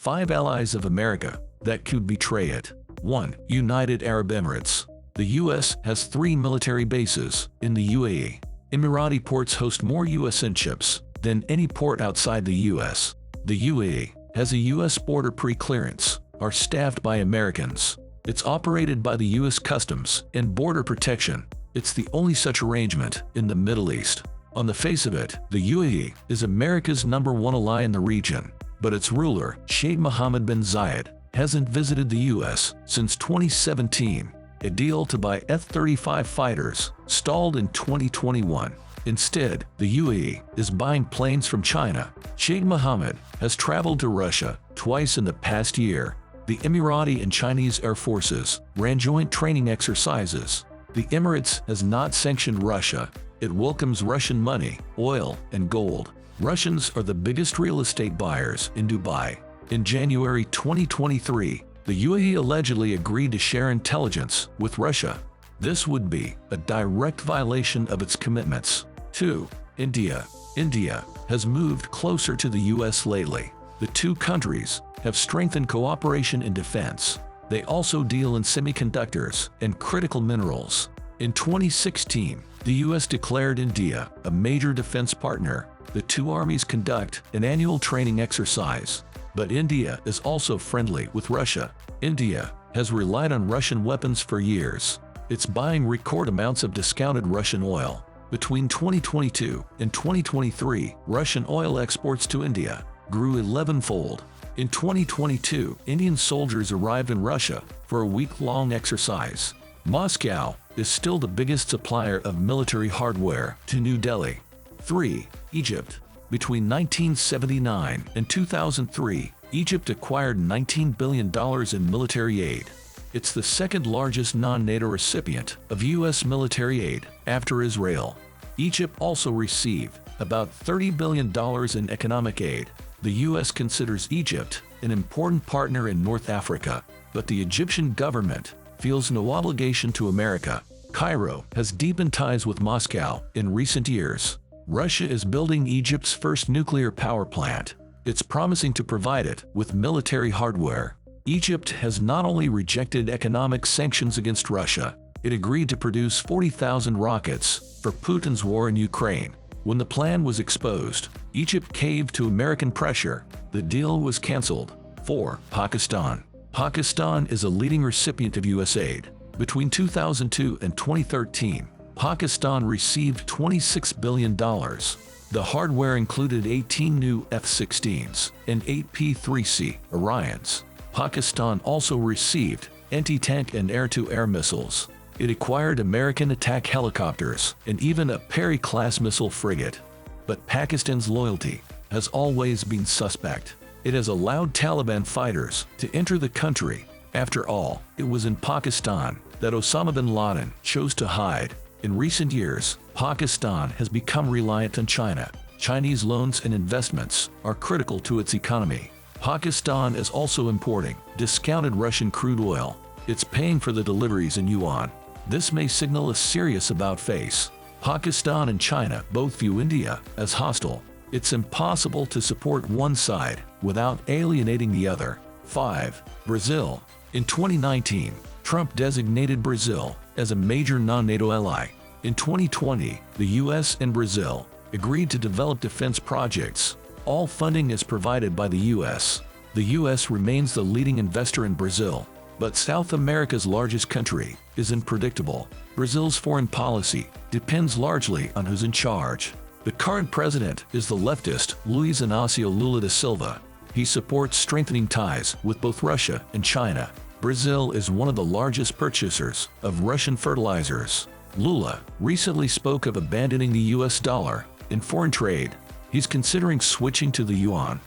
5 allies of America that could betray it. 1. United Arab Emirates. The U.S. has 3 military bases in the UAE. Emirati ports host more U.S. ships than any port outside the U.S. The UAE has a U.S. border pre-clearance, are staffed by Americans. It's operated by the U.S. Customs and Border Protection. It's the only such arrangement in the Middle East. On the face of it, the UAE is America's #1 ally in the region, but its ruler, Sheikh Mohammed bin Zayed, hasn't visited the U.S. since 2017. A deal to buy F-35 fighters stalled in 2021. Instead, the UAE is buying planes from China. Sheikh Mohammed has traveled to Russia twice in the past year. The Emirati and Chinese air forces ran joint training exercises. The Emirates has not sanctioned Russia. It welcomes Russian money, oil, and gold. Russians are the biggest real estate buyers in Dubai. In January 2023, the UAE allegedly agreed to share intelligence with Russia. This would be a direct violation of its commitments. 2. India. India has moved closer to the U.S. lately. The two countries have strengthened cooperation in defense. They also deal in semiconductors and critical minerals. In 2016, the U.S. declared India a major defense partner. The two armies conduct an annual training exercise. But India is also friendly with Russia. India has relied on Russian weapons for years. It's buying record amounts of discounted Russian oil. Between 2022 and 2023, Russian oil exports to India grew 11-fold. In 2022, Indian soldiers arrived in Russia for a week-long exercise. Moscow is still the biggest supplier of military hardware to New Delhi. 3. Egypt. Between 1979 and 2003, Egypt acquired $19 billion in military aid. It's the second largest non-NATO recipient of U.S. military aid after Israel. Egypt also received about $30 billion in economic aid. The U.S. considers Egypt an important partner in North Africa, but the Egyptian government feels no obligation to America. Cairo has deepened ties with Moscow in recent years. Russia is building Egypt's first nuclear power plant. It's promising to provide it with military hardware. Egypt has not only rejected economic sanctions against Russia, it agreed to produce 40,000 rockets for Putin's war in Ukraine. When the plan was exposed, Egypt caved to American pressure. The deal was canceled. 4. Pakistan. Pakistan is a leading recipient of U.S. aid. Between 2002 and 2013, Pakistan received $26 billion. The hardware included 18 new F-16s and 8 P-3C Orions. Pakistan also received anti-tank and air-to-air missiles. It acquired American attack helicopters and even a Perry-class missile frigate. But Pakistan's loyalty has always been suspect. It has allowed Taliban fighters to enter the country. After all, it was in Pakistan that Osama bin Laden chose to hide. In recent years, Pakistan has become reliant on China. Chinese loans and investments are critical to its economy. Pakistan is also importing discounted Russian crude oil. It's paying for the deliveries in yuan. This may signal a serious about-face. Pakistan and China both view India as hostile. It's impossible to support one side without alienating the other. 5. Brazil. In 2019, Trump designated Brazil as a major non-NATO ally. In 2020, the U.S. and Brazil agreed to develop defense projects. All funding is provided by the U.S. The U.S. remains the leading investor in Brazil, but South America's largest country is unpredictable. Brazil's foreign policy depends largely on who's in charge. The current president is the leftist Luiz Inácio Lula da Silva. He supports strengthening ties with both Russia and China. Brazil is one of the largest purchasers of Russian fertilizers. Lula recently spoke of abandoning the U.S. dollar in foreign trade. He's considering switching to the yuan.